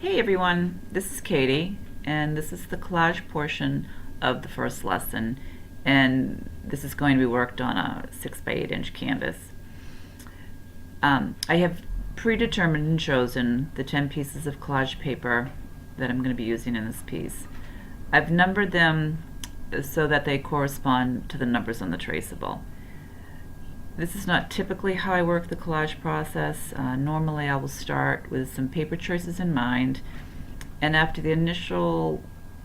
Hey everyone, this is Katie, and this is the collage portion of the first lesson, and this is going to be worked on a 6 by 8 inch canvas. I have predetermined and chosen the 10 pieces of collage paper that I'm going to be using in this piece. I've numbered them so that they correspond to the numbers on the traceable. This is not typically how I work the collage process. Normally I will start with some paper choices in mind, and after the initial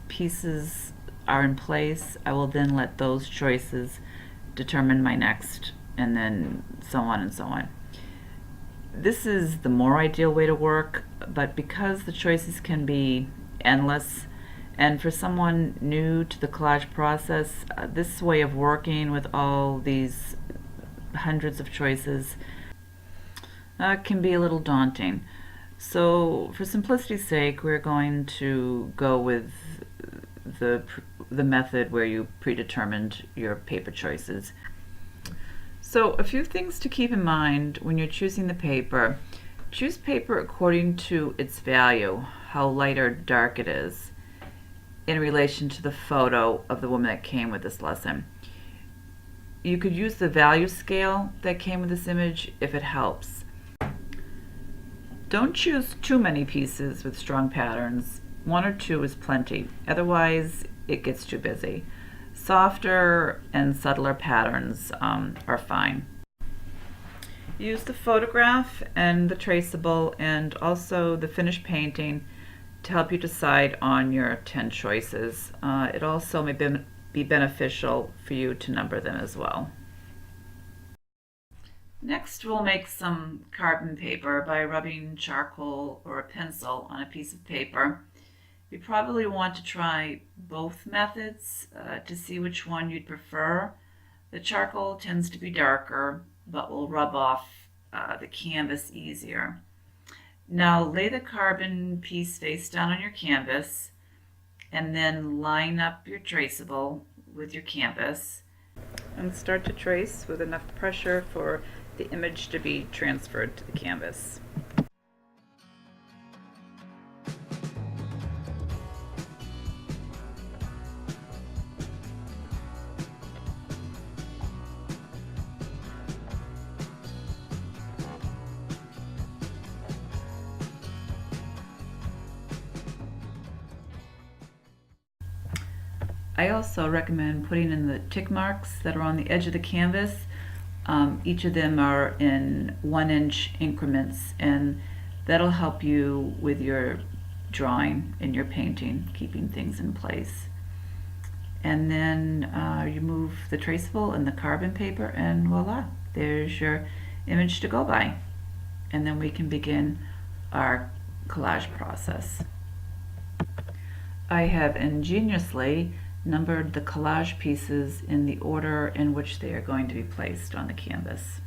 pieces are in place, I will then let those choices determine my next, and then so on and so on. This is the more ideal way to work, but because the choices can be endless, and for someone new to the collage process, this way of working with all these hundreds of choices can be a little daunting. So for simplicity's sake, we're going to go with the method where you predetermined your paper choices. So a few things to keep in mind when you're choosing the paper. Choose paper according to its value, how light or dark it is, in relation to the photo of the woman that came with this lesson. You could use the value scale that came with this image if it helps. Don't choose too many pieces with strong patterns. 1 or 2 is plenty, otherwise it gets too busy. Softer and subtler patterns are fine. Use the photograph and the traceable and also the finished painting to help you decide on your 10 choices. It also may be beneficial for you to number them as well. Next, we'll make some carbon paper by rubbing charcoal or a pencil on a piece of paper. You probably want to try both methods to see which one you'd prefer. The charcoal tends to be darker, but will rub off the canvas easier. Now lay the carbon piece face down on your canvas, and then line up your traceable with your canvas and start to trace with enough pressure for the image to be transferred to the canvas. I also recommend putting in the tick marks that are on the edge of the canvas. Each of them are in 1-inch increments, and that'll help you with your drawing and your painting, keeping things in place. And then you move the traceable and the carbon paper, and voila, there's your image to go by. And then we can begin our collage process. I have ingeniously numbered the collage pieces in the order in which they are going to be placed on the canvas.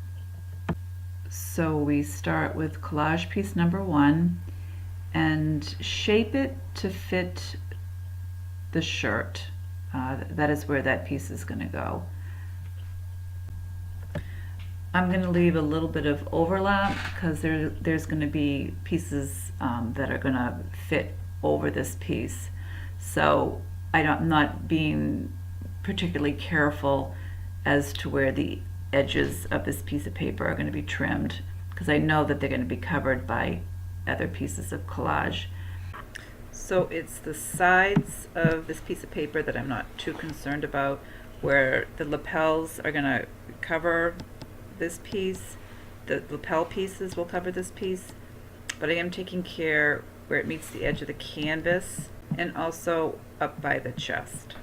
So we start with collage piece number 1 and shape it to fit the shirt. That is where that piece is going to go. I'm going to leave a little bit of overlap because there's going to be pieces that are going to fit over this piece. So I'm not being particularly careful as to where the edges of this piece of paper are going to be trimmed, because I know that they're going to be covered by other pieces of collage. So it's the sides of this piece of paper that I'm not too concerned about, where the lapels are going to cover this piece. The lapel pieces will cover this piece, but I am taking care where it meets the edge of the canvas and also up by the chest.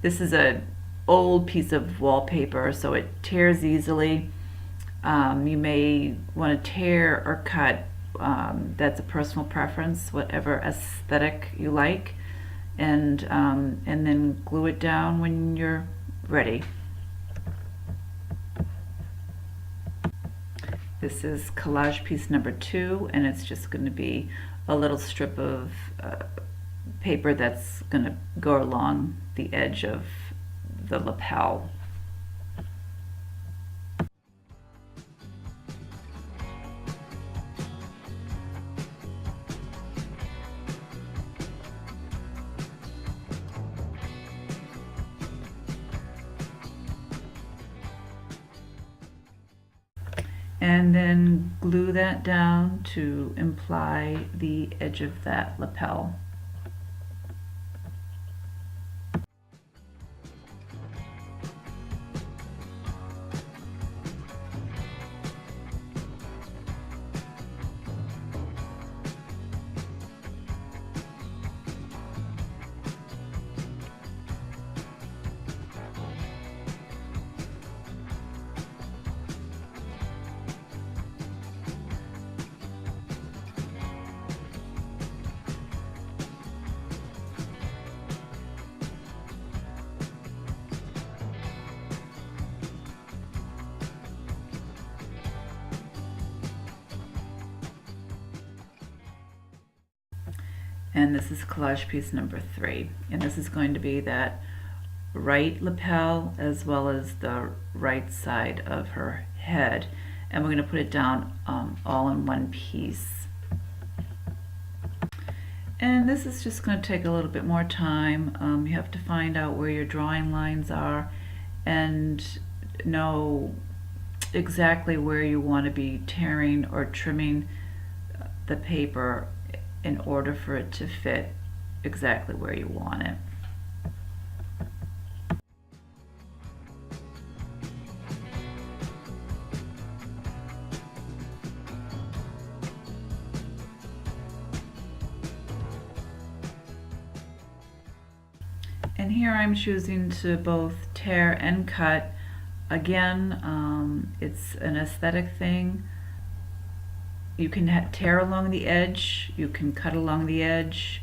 This is an old piece of wallpaper, so it tears easily. You may want to tear or cut. That's a personal preference, whatever aesthetic you like, and then glue it down when you're ready. This is collage piece number 2, and it's just going to be a little strip of paper that's going to go along the edge of the lapel. and then glue that down to imply the edge of that lapel. And this is collage piece number 3. And this is going to be that right lapel as well as the right side of her head. And we're going to put it down all in one piece. And this is just going to take a little bit more time. You have to find out where your drawing lines are and know exactly where you want to be tearing or trimming the paper in order for it to fit exactly where you want it. And here I'm choosing to both tear and cut. Again, it's an aesthetic thing. You can tear along the edge, you can cut along the edge.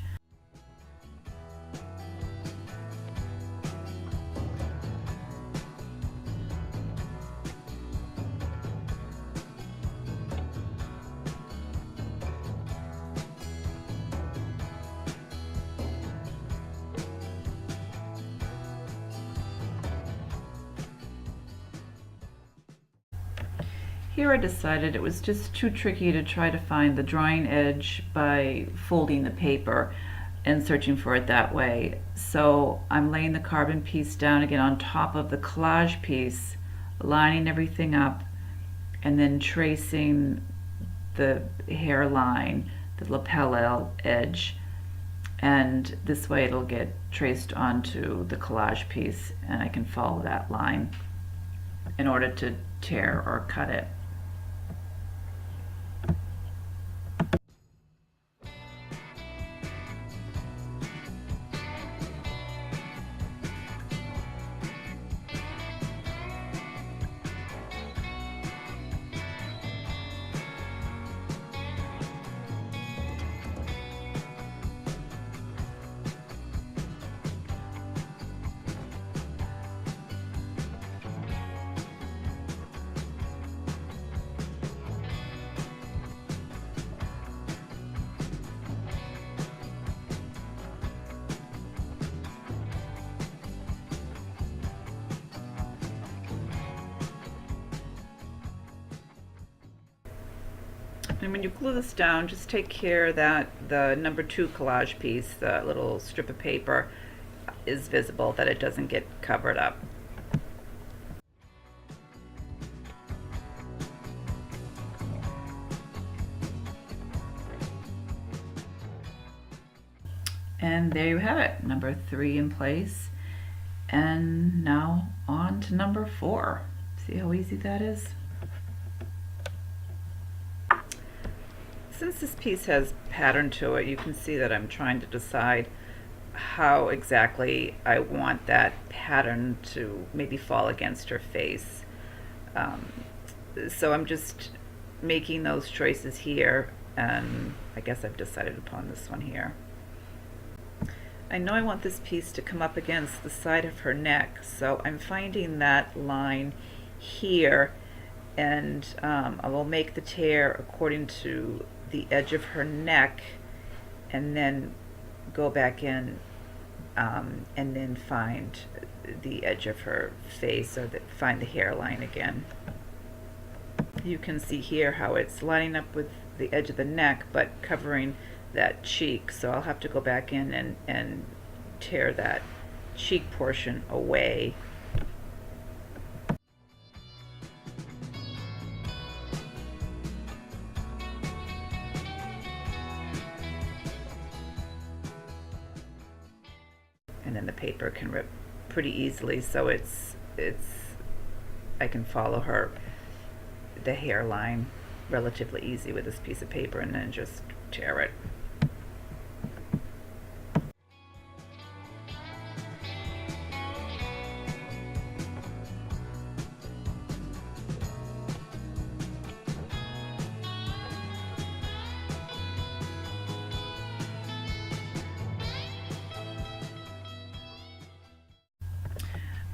Here I decided it was just too tricky to try to find the drawing edge by folding the paper and searching for it that way. So I'm laying the carbon piece down again on top of the collage piece, lining everything up, and then tracing the hairline, the lapel edge, and this way it'll get traced onto the collage piece and I can follow that line in order to tear or cut it. And when you glue this down, just take care that the number 2 collage piece, the little strip of paper, is visible, that it doesn't get covered up. And there you have it, number 3 in place. And now on to number 4. See how easy that is? Since this piece has pattern to it, you can see that I'm trying to decide how exactly I want that pattern to maybe fall against her face. So I'm just making those choices here, and I guess I've decided upon this one here. I know I want this piece to come up against the side of her neck, so I'm finding that line here, and I will make the tear according to the edge of her neck, and then go back in and then find the edge of her face, or find the hairline again. You can see here how it's lining up with the edge of the neck but covering that cheek, so I'll have to go back in and tear that cheek portion away. and then the paper can rip pretty easily, so I can follow the hairline relatively easy with this piece of paper and then just tear it.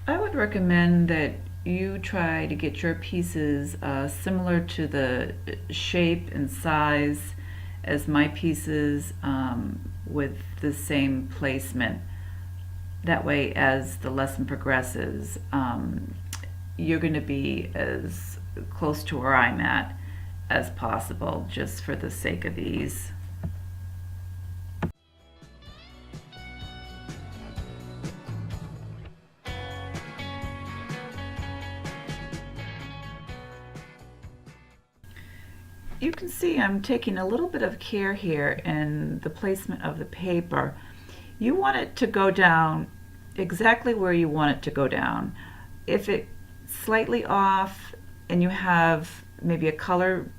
I would recommend that you try to get your pieces similar to the shape and size as my pieces, with the same placement. That way, as the lesson progresses, you're going to be as close to where I'm at as possible, just for the sake of ease. You can see I'm taking a little bit of care here in the placement of the paper. You want it to go down exactly where you want it to go down. If it's slightly off and you have maybe a color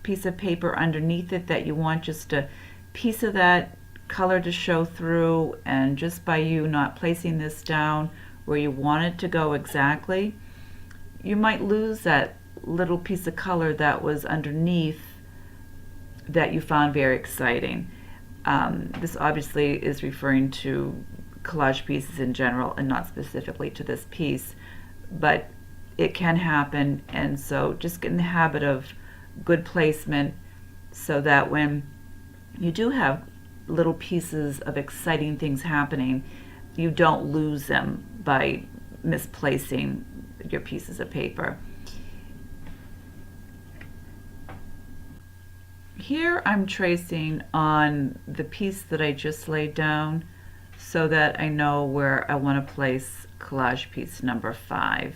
piece of paper underneath it that you want just a piece of that color to show through, and just by you not placing this down where you want it to go exactly, you might lose that little piece of color that was underneath that you found very exciting. This obviously is referring to collage pieces in general and not specifically to this piece, but it can happen, and so just get in the habit of good placement so that when you do have little pieces of exciting things happening, you don't lose them by misplacing your pieces of paper. Here I'm tracing on the piece that I just laid down so that I know where I want to place collage piece number 5.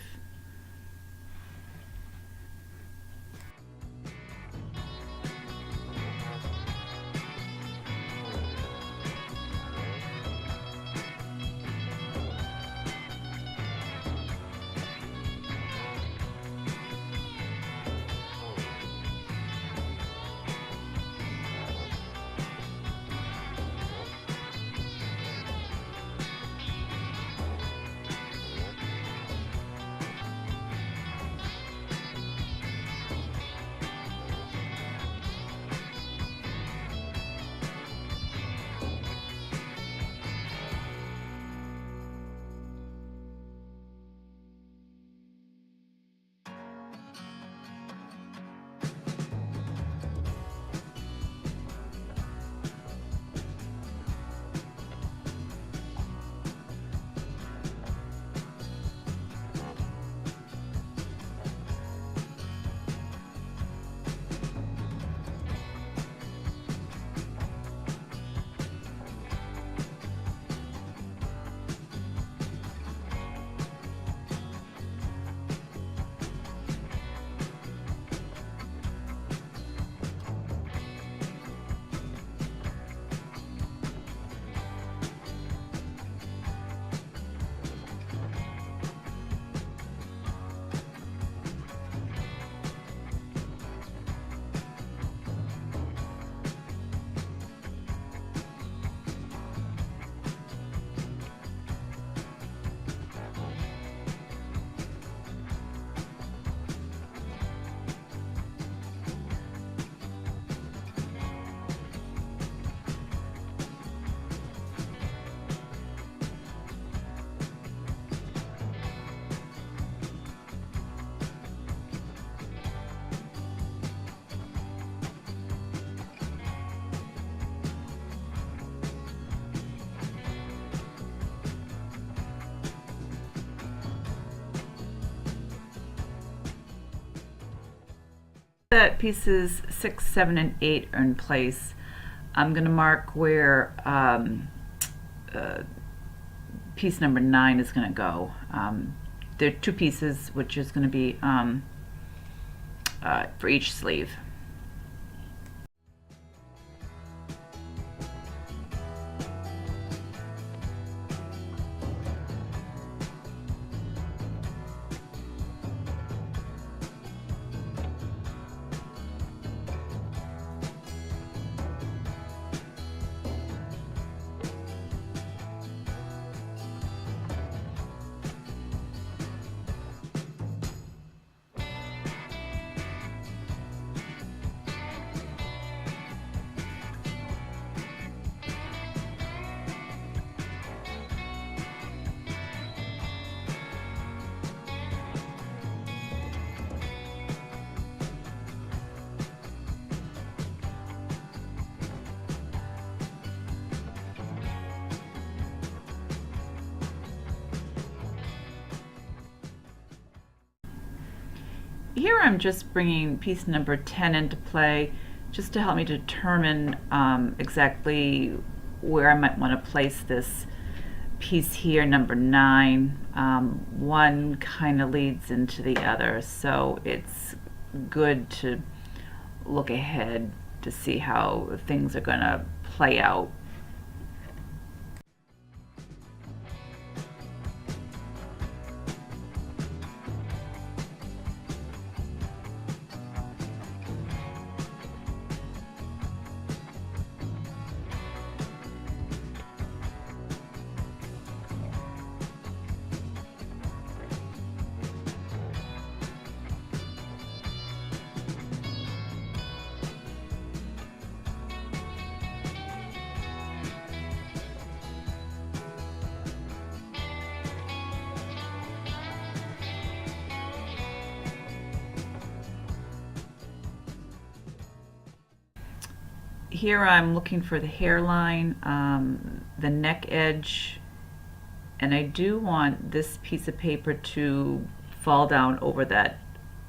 That pieces 6, 7, and 8 are in place, I'm going to mark where piece number 9 is going to go. There are 2 pieces, which is going to be for each sleeve. here I'm just bringing piece number 10 into play just to help me determine exactly where I might want to place this piece here, number 9. One kind of leads into the other, so it's good to look ahead to see how things are going to play out. Here I'm looking for the hairline, the neck edge, and I do want this piece of paper to fall down over that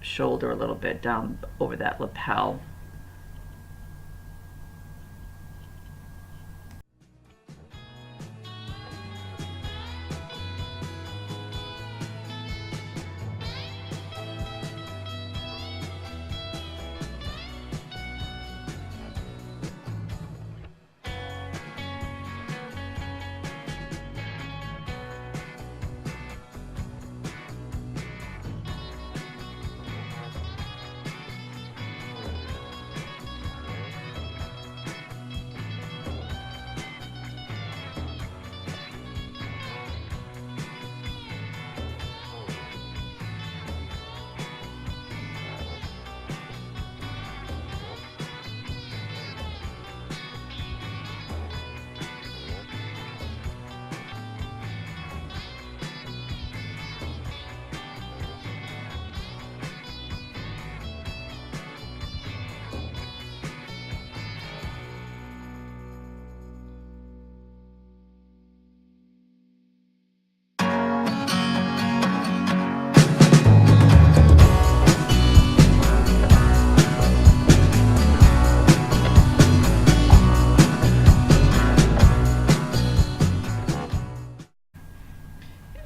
shoulder a little bit, down over that lapel.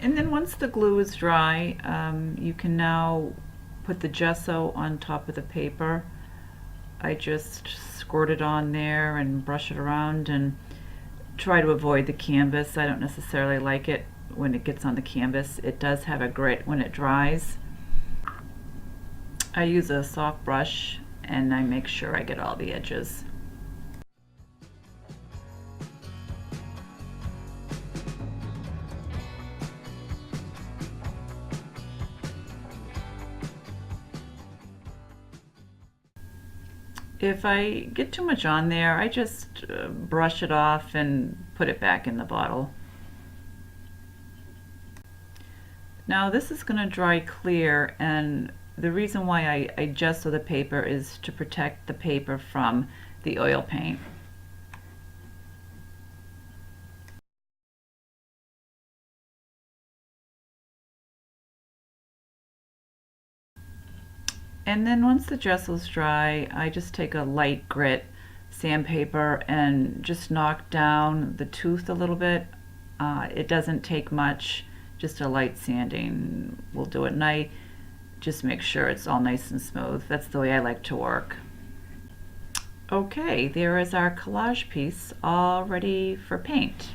And then once the glue is dry, you can now put the gesso on top of the paper. I just squirt it on there and brush it around and try to avoid the canvas. I don't necessarily like it when it gets on the canvas. It does have a grit when it dries. I use a soft brush and I make sure I get all the edges. If I get too much on there, I just brush it off and put it back in the bottle. Now this is going to dry clear, and the reason why I gesso the paper is to protect the paper from the oil paint. And then once the gesso's dry, I just take a light grit sandpaper and just knock down the tooth a little bit. It doesn't take much, just a light sanding will do it, and I just make sure it's all nice and smooth. That's the way I like to work. Okay, there is our collage piece all ready for paint.